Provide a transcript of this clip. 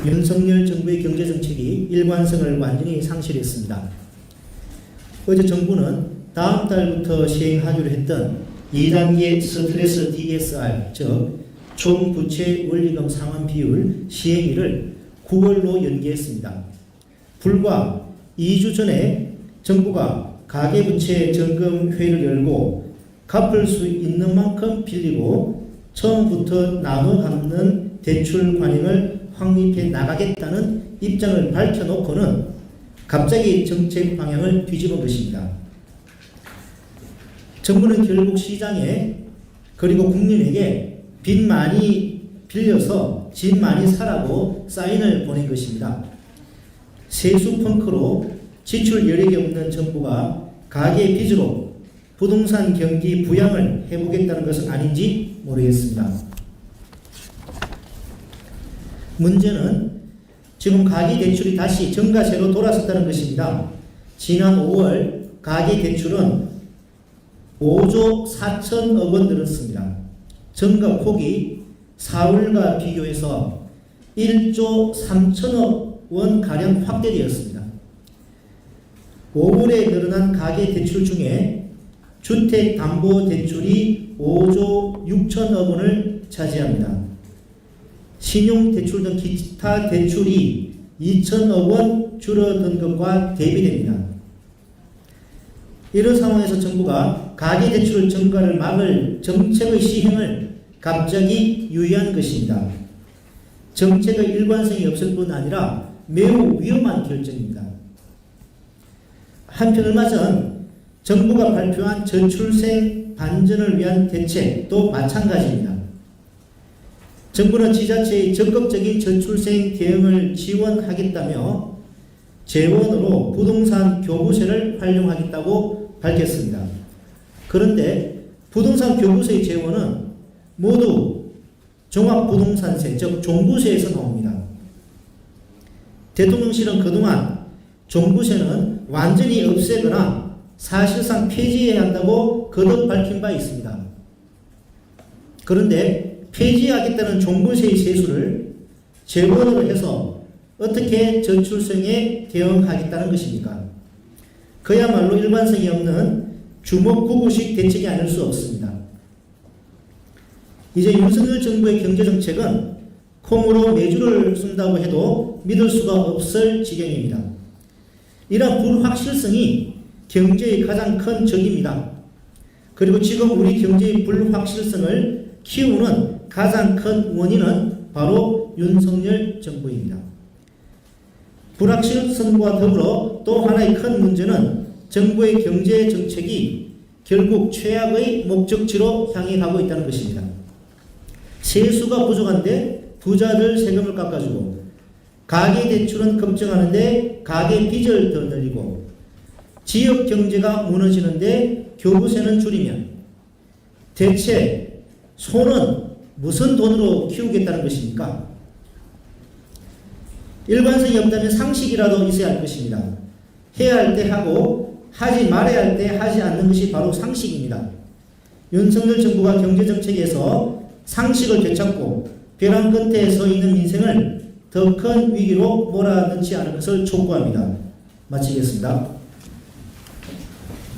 윤석열 정부의 경제정책이 일관성을 완전히 상실했습니다. 어제 정부는 다음 달부터 시행하기로 했던 2단계 스트레스 DSR, 즉 총부채 원리금 상환 비율 시행일을 9월로 연기했습니다. 불과 2주 전에 정부가 가계부채 점검 회의를 열고 갚을 수 있는 만큼 빌리고 처음부터 나눠 갚는 대출 관행을 확립해 나가겠다는 입장을 밝혀놓고는 갑자기 정책 방향을 뒤집은 것입니다. 정부는 결국 시장에 그리고 국민에게 빚 많이 빌려서 집 많이 사라고 사인을 보낸 것입니다. 세수 펑크로 지출 여력이 없는 정부가 가계 빚으로 부동산 경기 부양을 해보겠다는 것은 아닌지 모르겠습니다. 문제는 지금 가계대출이 다시 정가세로 돌아섰다는 것입니다. 지난 5월 가계대출은 5조 4천억 원 늘었습니다. 정가 폭이 4월과 비교해서 1조 3천억 원가량 확대되었습니다. 5월에 늘어난 가계대출 중에 주택담보대출이 5조 6천억 원을 차지합니다. 신용대출 등 기타 대출이 2천억 원 줄어든 것과 대비됩니다. 이런 상황에서 정부가 가계대출 증가를 막을 정책의 시행을 갑자기 유예한 것입니다. 정책의 일관성이 없을 뿐 아니라 매우 위험한 결정입니다. 한편 얼마 전 정부가 발표한 저출생 반전을 위한 대책도 마찬가지입니다. 정부는 지자체의 적극적인 저출생 대응을 지원하겠다며 재원으로 부동산 교부세를 활용하겠다고 밝혔습니다. 그런데 부동산 교부세의 재원은 모두 종합부동산세, 즉 종부세에서 나옵니다. 대통령실은 그동안 종부세는 완전히 없애거나 사실상 폐지해야 한다고 거듭 밝힌 바 있습니다. 그런데 폐지하겠다는 종부세의 세수를 재원으로 해서 어떻게 저출생에 대응하겠다는 것입니까? 그야말로 일관성이 없는 주먹구구식 대책이 아닐 수 없습니다. 이제 윤석열 정부의 경제정책은 콩으로 매주를 쓴다고 해도 믿을 수가 없을 지경입니다. 이러한 불확실성이 경제의 가장 큰 적입니다. 그리고 지금 우리 경제의 불확실성을 키우는 가장 큰 원인은 바로 윤석열 정부입니다. 불확실성과 더불어 또 하나의 큰 문제는 정부의 경제 정책이 결국 최악의 목적지로 향해 가고 있다는 것입니다. 세수가 부족한데 부자들 세금을 깎아주고 가계대출은 급증하는데 가계빚을 더 늘리고 지역 경제가 무너지는데 교부세는 줄이면 대체 소는 무슨 돈으로 키우겠다는 것입니까? 일관성이 없다면 상식이라도 있어야 할 것입니다. 해야 할 때 하고 하지 말아야 할 때 하지 않는 것이 바로 상식입니다. 윤석열 정부가 경제정책에서 상식을 되찾고 벼랑 끝에 서 있는 민생을 더 큰 위기로 몰아넣지 않을 것을 촉구합니다. 마치겠습니다.